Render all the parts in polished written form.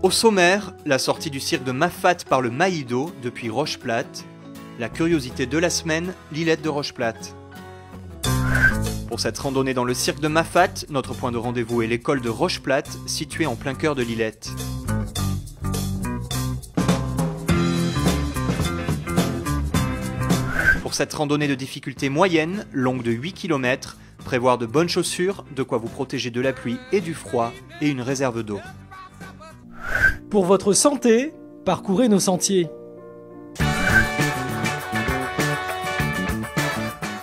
Au sommaire, la sortie du cirque de Mafate par le Maïdo depuis Roche-Plate, la curiosité de la semaine, Lillette de Roche-Plate. Pour cette randonnée dans le cirque de Mafate, notre point de rendez-vous est l'école de Roche-Plate, située en plein cœur de Lillette. Pour cette randonnée de difficulté moyenne, longue de 8 km, prévoir de bonnes chaussures, de quoi vous protéger de la pluie et du froid, et une réserve d'eau. Pour votre santé, parcourez nos sentiers.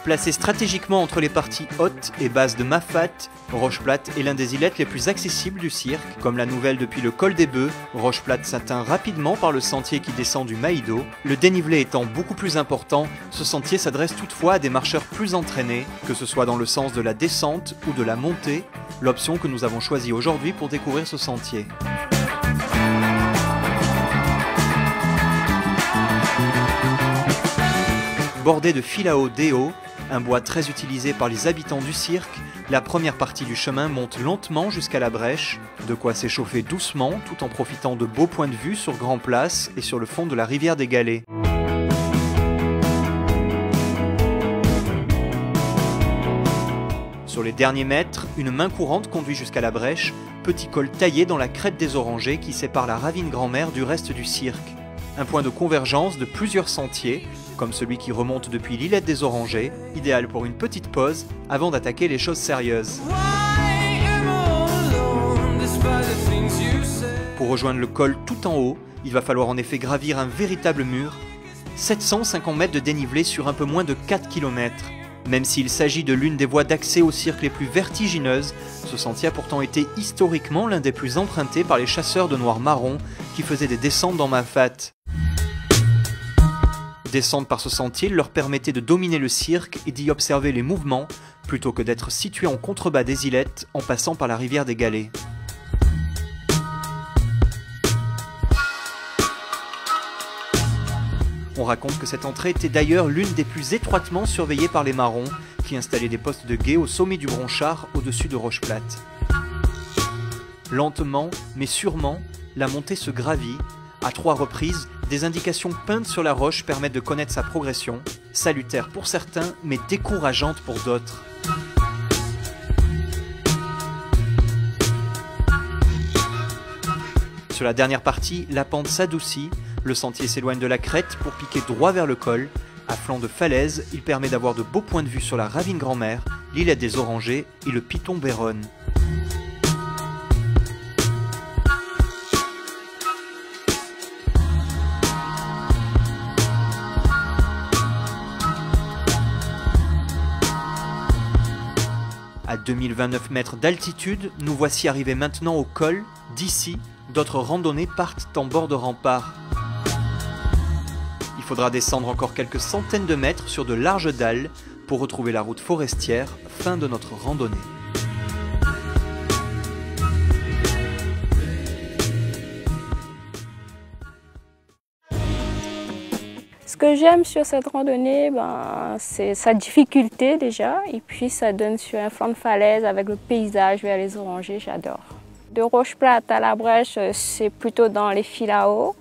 Placé stratégiquement entre les parties hautes et basses de Mafate, Roche-Plate est l'un des îlettes les plus accessibles du cirque. Comme la nouvelle depuis le col des Bœufs, Roche-Plate s'atteint rapidement par le sentier qui descend du Maïdo. Le dénivelé étant beaucoup plus important, ce sentier s'adresse toutefois à des marcheurs plus entraînés, que ce soit dans le sens de la descente ou de la montée, l'option que nous avons choisie aujourd'hui pour découvrir ce sentier. Bordé de filao déo, un bois très utilisé par les habitants du cirque, la première partie du chemin monte lentement jusqu'à la brèche, de quoi s'échauffer doucement tout en profitant de beaux points de vue sur Grand Place et sur le fond de la rivière des Galets. Sur les derniers mètres, une main courante conduit jusqu'à la brèche, petit col taillé dans la crête des Orangers qui sépare la ravine Grand-Mère du reste du cirque. Un point de convergence de plusieurs sentiers, comme celui qui remonte depuis l'îlette des Orangers, idéal pour une petite pause avant d'attaquer les choses sérieuses. Pour rejoindre le col tout en haut, il va falloir en effet gravir un véritable mur, 750 mètres de dénivelé sur un peu moins de 4 km. Même s'il s'agit de l'une des voies d'accès au cirque les plus vertigineuses, ce sentier a pourtant été historiquement l'un des plus empruntés par les chasseurs de noir-marron qui faisaient des descentes dans Mafate. Descendre par ce sentier leur permettait de dominer le cirque et d'y observer les mouvements, plutôt que d'être situé en contrebas des îlettes en passant par la rivière des Galets. On raconte que cette entrée était d'ailleurs l'une des plus étroitement surveillées par les marrons, qui installaient des postes de guet au sommet du Bronchard au-dessus de Roche-Plate. Lentement, mais sûrement, la montée se gravit. À 3 reprises, des indications peintes sur la roche permettent de connaître sa progression, salutaire pour certains, mais décourageante pour d'autres. Sur la dernière partie, la pente s'adoucit, le sentier s'éloigne de la crête pour piquer droit vers le col. À flanc de falaise, il permet d'avoir de beaux points de vue sur la ravine Grand-Mère, l'îlette des Orangers et le piton Béronne. À 2029 mètres d'altitude, nous voici arrivés maintenant au col. D'ici, d'autres randonnées partent en bord de rempart. Il faudra descendre encore quelques centaines de mètres sur de larges dalles pour retrouver la route forestière, fin de notre randonnée. Ce que j'aime sur cette randonnée, c'est sa difficulté déjà, et puis ça donne sur un flanc de falaise avec le paysage vers les Orangers, j'adore. De Roche-Plate à la Brèche, c'est plutôt dans les filao,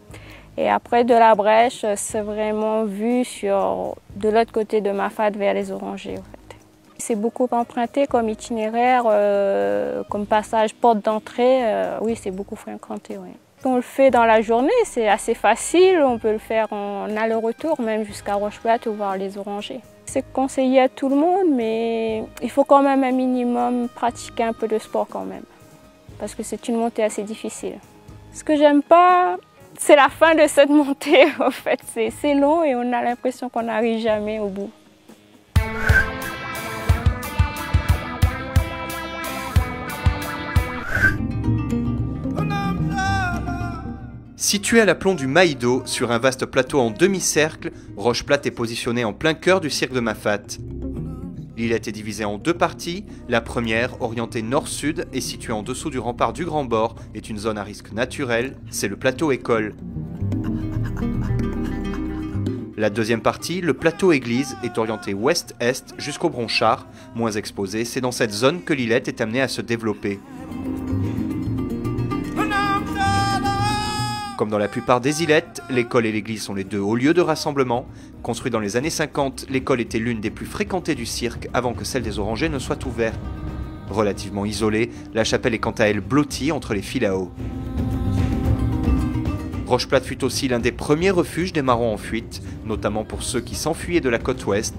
et après de la Brèche, c'est vraiment vu sur de l'autre côté de Mafate vers les Orangers. En fait. C'est beaucoup emprunté comme itinéraire, comme passage porte d'entrée, oui c'est beaucoup fréquenté. Oui. On le fait dans la journée, c'est assez facile, on peut le faire en aller-retour, même jusqu'à Roche-Plate ou voir les Orangers. C'est conseillé à tout le monde, mais il faut quand même un minimum pratiquer un peu de sport quand même, parce que c'est une montée assez difficile. Ce que j'aime pas, c'est la fin de cette montée, en fait. C'est long et on a l'impression qu'on n'arrive jamais au bout. Situé à l'aplomb du Maïdo, sur un vaste plateau en demi-cercle, Roche-Plate est positionné en plein cœur du cirque de Mafate. L'îlette est divisée en 2 parties. La première, orientée nord-sud et située en dessous du rempart du Grand Bord, est une zone à risque naturel, c'est le plateau école. La deuxième partie, le plateau église, est orienté ouest-est jusqu'au Bronchard, moins exposé, c'est dans cette zone que l'îlette est amenée à se développer. Comme dans la plupart des îlettes, l'école et l'église sont les deux hauts lieux de rassemblement. Construit dans les années 50, l'école était l'une des plus fréquentées du cirque avant que celle des Orangers ne soit ouverte. Relativement isolée, la chapelle est quant à elle blottie entre les fils à eau. Rocheplate fut aussi l'un des premiers refuges des marrons en fuite, notamment pour ceux qui s'enfuyaient de la côte ouest.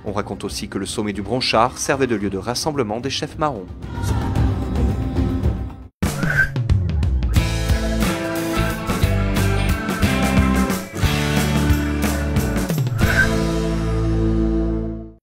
On raconte aussi que le sommet du Bronchard servait de lieu de rassemblement des chefs marrons.